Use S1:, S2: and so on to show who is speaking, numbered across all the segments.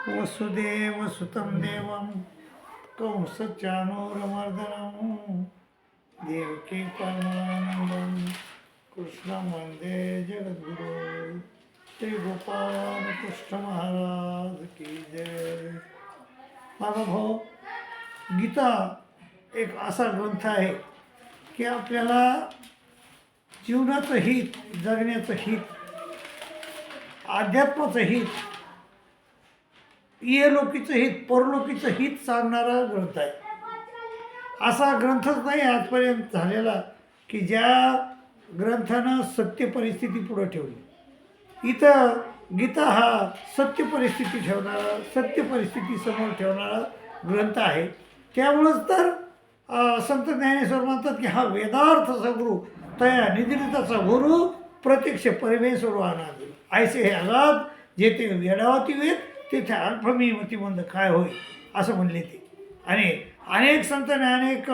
S1: वसुदेवसुतं देवं कंसचाणूरमर्दनं देवकी परमानन्दं कृष्णं वन्दे जगद्गुरो श्री गोपाल कृष्ण महाराज की जय. माझा भाऊ, गीता एक असा ग्रंथ आहे की आपल्याला जीवनाचं हित, जगण्याचं हित, अध्यात्माचं हित, इहलोकीचं हित, परलोकीचं हित सांगणारा ग्रंथ आहे. असा ग्रंथच नाही आजपर्यंत झालेला की ज्या ग्रंथानं सत्य परिस्थिती पुढे ठेवली. इथं गीता हा सत्य परिस्थिती ठेवणारा, सत्य परिस्थिती समोर ठेवणारा ग्रंथ आहे. त्यामुळंच तर संत ज्ञानेश्वर म्हणतात की हा वेदार्थचा गुरु तया निद्रिताचा गुरु प्रत्यक्ष परमेश्वर आनंद ऐसे हे आजाद जेथे वेडावती वेद तेथे अल्पमी मंद काय होय असं म्हणले ते. आणि अनेक संतांनी अनेक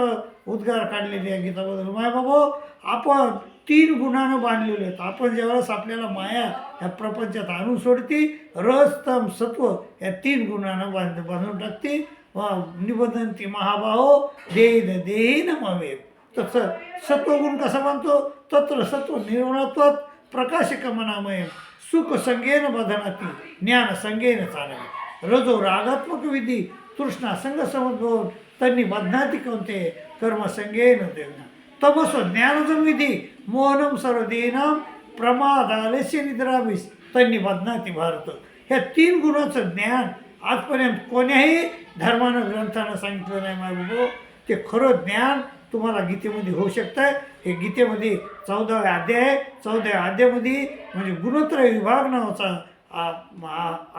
S1: उद्गार काढलेले आहे गीताबद्दल. माय बाबा, आपण 3 गुणानं बांधलेले आहेत. आपण ज्यावेळेस आपल्याला माया ह्या प्रपंचात आणून सोडते, रस तम सत्व या 3 गुणानं बांधून टाकते. निबंधनती महाभाहो देह देहीन मवे. तसं सत्वगुण कसा बांधतो? तत्र सत्व निर्मळत्वात प्रकाशकमनामय सुख संगेन बधनाती ज्ञान संगेन चालवे. रजो रागात्मक विधी तृष्णा संग समोर त्यांनी बधनाती कोणते कर्म संगेन देवना. तमस ज्ञानजम विधी मोहनम सर्वदेनाम प्रमादालस्य निद्राविस त्यांनी बधनाती भारत. ह्या 3 गुणाचं ज्ञान आजपर्यंत कोण्याही धर्मानं ग्रंथानं सांगितलं नाही. माझं ते खरं ज्ञान तुम्हाला गीतेमध्ये होऊ शकतं आहे. हे गीतेमध्ये 14वे अध्याय आहे. 14व्या अध्यायामध्ये म्हणजे गुणत्रय विभाग नावाचा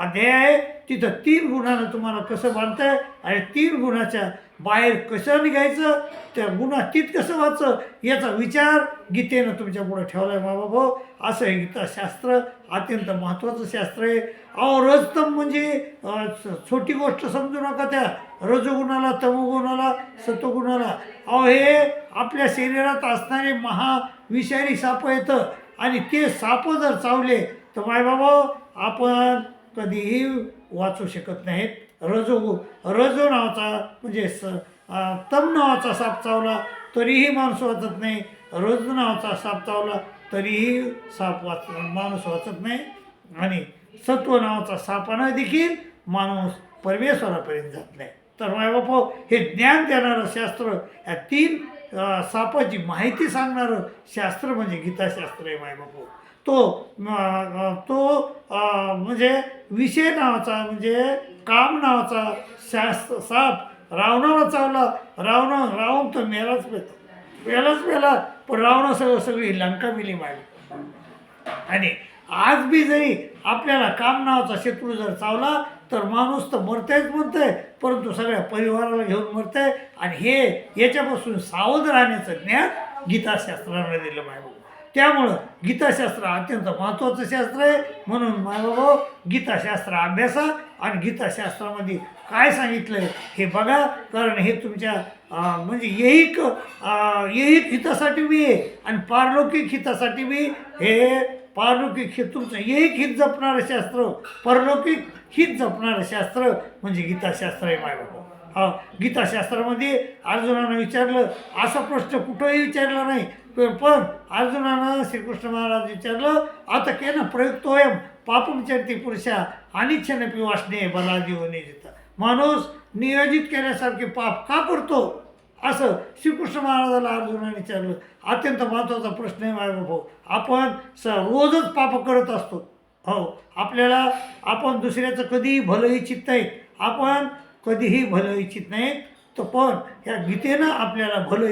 S1: अध्याय आहे. तिथं 3 गुणानं तुम्हाला कसं बांधतं आहे आणि 3 गुणाच्या बाहेर कसं निघायचं, त्या गुणातीत कसं व्हायचं याचा विचार गीतेनं तुमच्या पुढे ठेवला आहे. बाबा, असं हे गीताशास्त्र अत्यंत महत्त्वाचं शास्त्र आहे. रजतम म्हणजे छोटी गोष्ट समजू नका. त्या रजोगुणाला, तमोगुणाला, सत्वगुणाला हे आपल्या शरीरात असणारे महाविषारी साप येतं आणि ते साप जर चावले तर माय बाबा आपण कधीही वाचू शकत नाहीत. रजो नावाचा म्हणजे तम नावाचा साप चावला तरीही माणूस वाचत नाही. रज नावाचा साप चावला तरीही माणूस वाचत नाही. आणि सत्व नावाचा सापानं देखील माणूस परमेश्वरापर्यंत जात नाही. तर माय बापा, हे ज्ञान देणारं शास्त्र, या 3 सापाची माहिती सांगणारं शास्त्र म्हणजे गीताशास्त्र आहे. माय बापा, तो म्हणजे विषय नावाचा म्हणजे काम नावाचा साप रावणाला चावला. रावण तर मेलाच मेला, पण रावणा सगळी लंका मिली मारली. आणि आज बी जरी आपल्याला काम नावाचा शत्रू जर चावला तर माणूस तर मरतायच म्हणतंय, परंतु सगळ्या परिवाराला घेऊन मरतंय. आणि हे याच्यापासून सावध राहण्याचं ज्ञान गीताशास्त्राने दिलं माय बाबा. त्यामुळं गीताशास्त्र अत्यंत महत्त्वाचं शास्त्र आहे. म्हणून माय बाबा, गीताशास्त्र अभ्यासा आणि गीताशास्त्रामध्ये काय सांगितलं आहे हे बघा. कारण हे तुमच्या म्हणजे यैहिक हितासाठी बी आहे आणि पारलौकिक हितासाठी बी. हे पारलौकिक हित तुमचं यैहिक हित जपणारं शास्त्र, परलौकिक हित जपणारं शास्त्र म्हणजे गीताशास्त्र आहे माय बाबा. गीताशास्त्रामध्ये अर्जुनानं विचारलं असा प्रश्न कुठंही विचारला नाही. पण अर्जुनानं श्रीकृष्ण महाराज विचारलं आता केनं प्रयुक्तोयम पापम चरती पुरुषा अनिच्छनपी वासने बलादिव निजिता. माणूस नियोजित केल्यासारखे पाप का करतो असं श्रीकृष्ण महाराजाला अर्जुनाने विचारलं. अत्यंत महत्त्वाचा प्रश्न आहे माय बाबा. आपण रोजच पाप करत असतो. आपल्याला आपण दुसऱ्याचं कधीही भलं इच्छित नाही. आपण कधीही भलं इच्छित नाही. तर पण ह्या गीतेनं आपल्याला भलं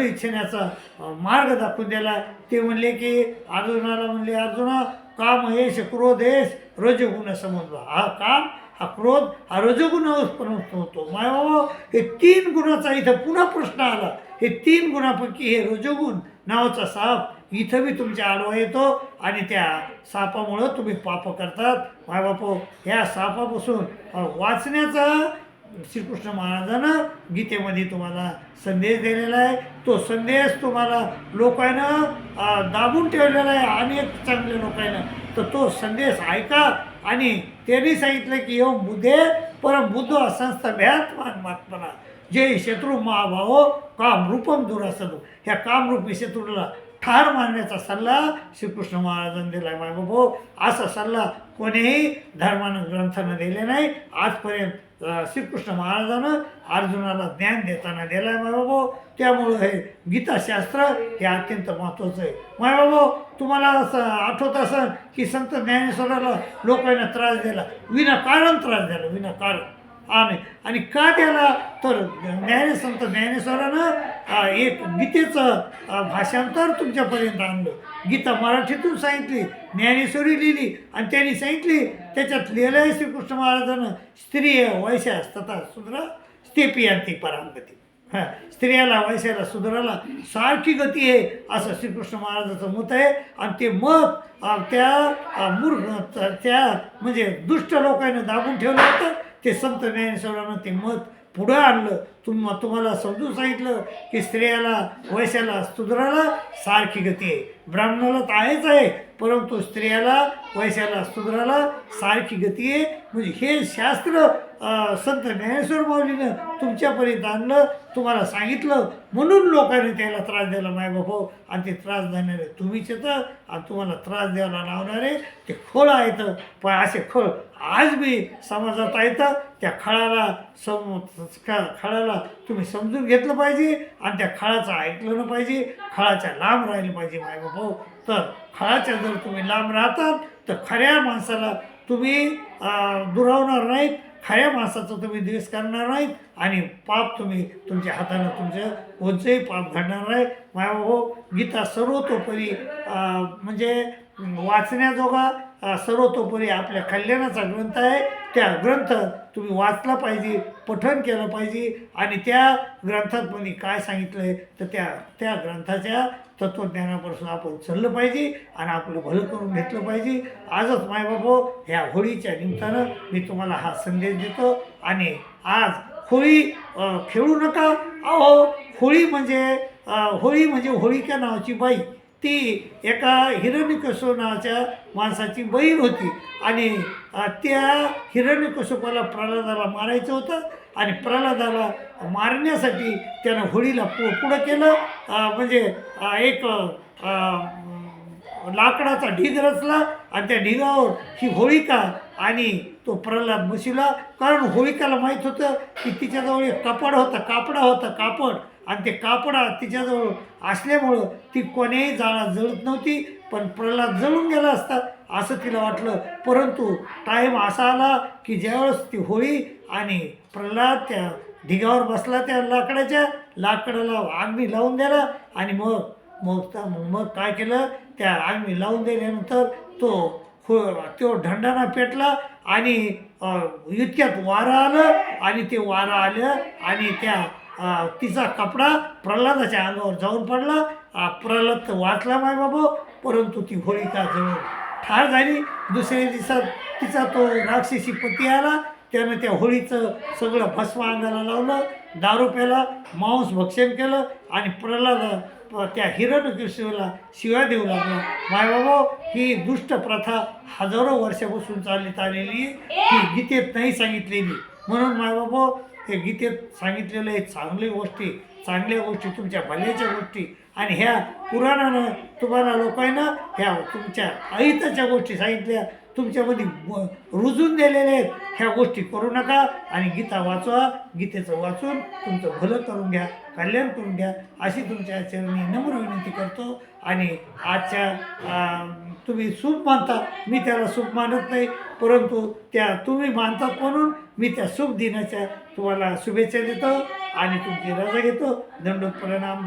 S1: इच्छिण्याचा मार्ग दाखवून दिला. ते म्हणले की अर्जुनाला म्हणले, अर्जुना काम यश क्रोध यश रजगुण समजवा. हा काम, हा क्रोध, हा रजगुण होतो. माय बाबा, हे 3 गुणाचा इथं पुन्हा प्रश्न आला. हे 3 गुणापैकी हे रजगुण नावाचा साप इथं बी तुमच्या आडवा येतो आणि त्या सापामुळं तुम्ही पाप करतात. माय बापा, ह्या सापापासून वाचण्याचा श्रीकृष्ण महाराजानं गीतेमध्ये तुम्हाला संदेश दिलेला आहे. तो संदेश तुम्हाला लोकांना दाबून ठेवलेला आहे, अनेक चांगल्या लोकांना. तर तो संदेश ऐका आणि त्यांनी सांगितलं की यो बुद्धे परम बुद्ध संस्थभ्यात्मान महात्मना जे शत्रू महाभाव कामरूपम दुरासदो, ह्या कामरूपी शत्रूला ठार मारण्याचा सल्ला श्रीकृष्ण महाराजांनी दिला आहे मायबाबो. असा सल्ला कोणीही धर्मानं ग्रंथानं दिले नाही आजपर्यंत. श्रीकृष्ण महाराजानं अर्जुनाला ज्ञान देताना दिलं आहे मायबाबो. त्यामुळं हे गीताशास्त्र हे अत्यंत महत्त्वाचं आहे मायबाबो. तुम्हाला असं आठवत असं की संत ज्ञानेश्वराला लोकांना त्रास दिला, विनाकारण त्रास दिला, विनाकारण. आणि का त्याला तर संत ज्ञानेश्वरानं एक गीतेचं भाषांतर तुमच्यापर्यंत आणलं. गीता मराठीतून सांगितली, ज्ञानेश्वरी लिहिली आणि त्यांनी सांगितली. त्याच्यात लिहिलं आहे श्रीकृष्ण महाराजानं स्त्रिय वैश्यास तथा शूद्र स्तेपियांती परांगती. स्त्रियाला वैश्याला शूद्राला सारखी गती आहे असं श्रीकृष्ण महाराजाचं मत आहे. आणि ते मत त्या मूर्ख त्या म्हणजे दुष्ट लोकांना दाबून ठेवलं होतं. ते संत ज्ञानेश्वरानं ते मत पुढं आणलं. तुम्हाला समजून सांगितलं की स्त्रियाला वैश्याला शूद्राला सारखी गती आहे. ब्राह्मणाला तर आहेच आहे, परंतु स्त्रियाला वैश्याला शूद्राला सारखी गती आहे. म्हणजे हे शास्त्र संत ज्ञानेश्वर माऊलीनं तुमच्यापर्यंत आणलं, तुम्हाला सांगितलं. म्हणून लोकांनी त्याला त्रास द्यायला मायबापो. आणि ते त्रास देणारे तुम्हीच येतं आणि तुम्हाला त्रास द्यायला लावणारे ते खोळ आहेत. पण असे खोळ आज बी समाजात येतं. त्या खळाला खळाला तुम्ही समजून घेतलं पाहिजे आणि त्या खळाचं ऐकलं न पाहिजे. खळाच्या लांब राहिलं पाहिजे मायबापो. तर खळाच्या जर तुम्ही लांब राहतात तर खऱ्या माणसाला तुम्ही दुरावणार नाहीत, खऱ्या माणसाचा तुम्ही द्वेष करणार नाहीत आणि पाप तुम्ही तुमच्या हातानं तुमचं कोणचंही पाप घडणार नाही मायबापो. गीता सर्वतोपरी म्हणजे वाचण्याजोगा सर्वतोपरी आपल्या कल्याणाचा ग्रंथ आहे. त्या ग्रंथ तुम्ही वाचला पाहिजे, पठण केलं पाहिजे आणि त्या ग्रंथामध्ये काय सांगितलं आहे तर त्या ग्रंथाच्या तत्त्वज्ञानापासून आपण चाललं पाहिजे आणि आपलं भलं करून घेतलं पाहिजे. आजच मायबापो ह्या होळीच्या निमित्तानं मी तुम्हाला हा संदेश देतो. आणि आज होळी खेळू नका. अहो होळी म्हणजे होळिका नावाची बाई, ती एका हिरण्यकश्यप नावाच्या माणसाची बहीण होती. आणि त्या हिरण्यकश्यपाला प्रल्हादाला मारायचं होतं आणि प्रल्हादाला मारण्यासाठी त्यानं होळीला पुढं केलं. म्हणजे एक लाकडाचा ढीग रचला आणि त्या ढिगावर ही होळिका आणि तो प्रल्हाद बसला. कारण होळिकाला माहीत होतं की तिच्याजवळ एक कापडा होता कापड. आणि ते कापडा तिच्याजवळ असल्यामुळं ती कोण्याही जाळात जळत नव्हती. पण प्रल्हाद जळून गेला असता असं तिला वाटलं. परंतु टाईम असा आला की ज्यावेळेस ती होळी आणि प्रल्हाद त्या ढिगावर बसला, त्या लाकडाला आगनी लावून दिला. आणि मग काय केलं, त्या आगनी लावून दिल्यानंतर तो ढंडाणा पेटला आणि इतक्यात वारं आलं आणि ते वारं आलं आणि तिचा कपडा प्रल्हादाच्या अंगावर जाऊन पडला. प्रल्हाद तर वाचला मायबाबा, परंतु ती होळिका जवळ ठार झाली. दुसऱ्या दिवसात तिचा तो राक्षसी पती आला. त्यानं त्या होळीचं सगळं भस्म अंगाला लावलं, दारू प्याला, मांस भक्षण केलं आणि प्रल्हाद त्या हिरण्यकश्यपाला शिव्या देऊ लागला. मायबाबा ही दुष्ट प्रथा हजारो वर्षापासून चालत आलेली ही गीतेत नाही सांगितलेली. म्हणून मायबाबा हे गीतेत सांगितलेलं आहे चांगल्या गोष्टी तुमच्या भल्याच्या गोष्टी. आणि ह्या पुराणानं तुम्हाला लोकांना ह्या तुमच्या अहिताच्या गोष्टी सांगितल्या, तुमच्यामध्ये रुजून दिलेले आहेत. ह्या गोष्टी करू नका आणि गीता वाचवा. गीतेचं वाचून तुमचं भलं करून घ्या, कल्याण करून घ्या अशी तुमच्या चरणी नम्र विनंती करतो. आणि आजच्या तुम्ही शुभ मानता, मी त्याला शुभ मानत नाही, परंतु तुम्ही मानतात म्हणून मी त्या शुभ दिनाच्या तुम्हाला शुभेच्छा देतो आणि तुमची रजा घेतो. दंडोत प्रणाम.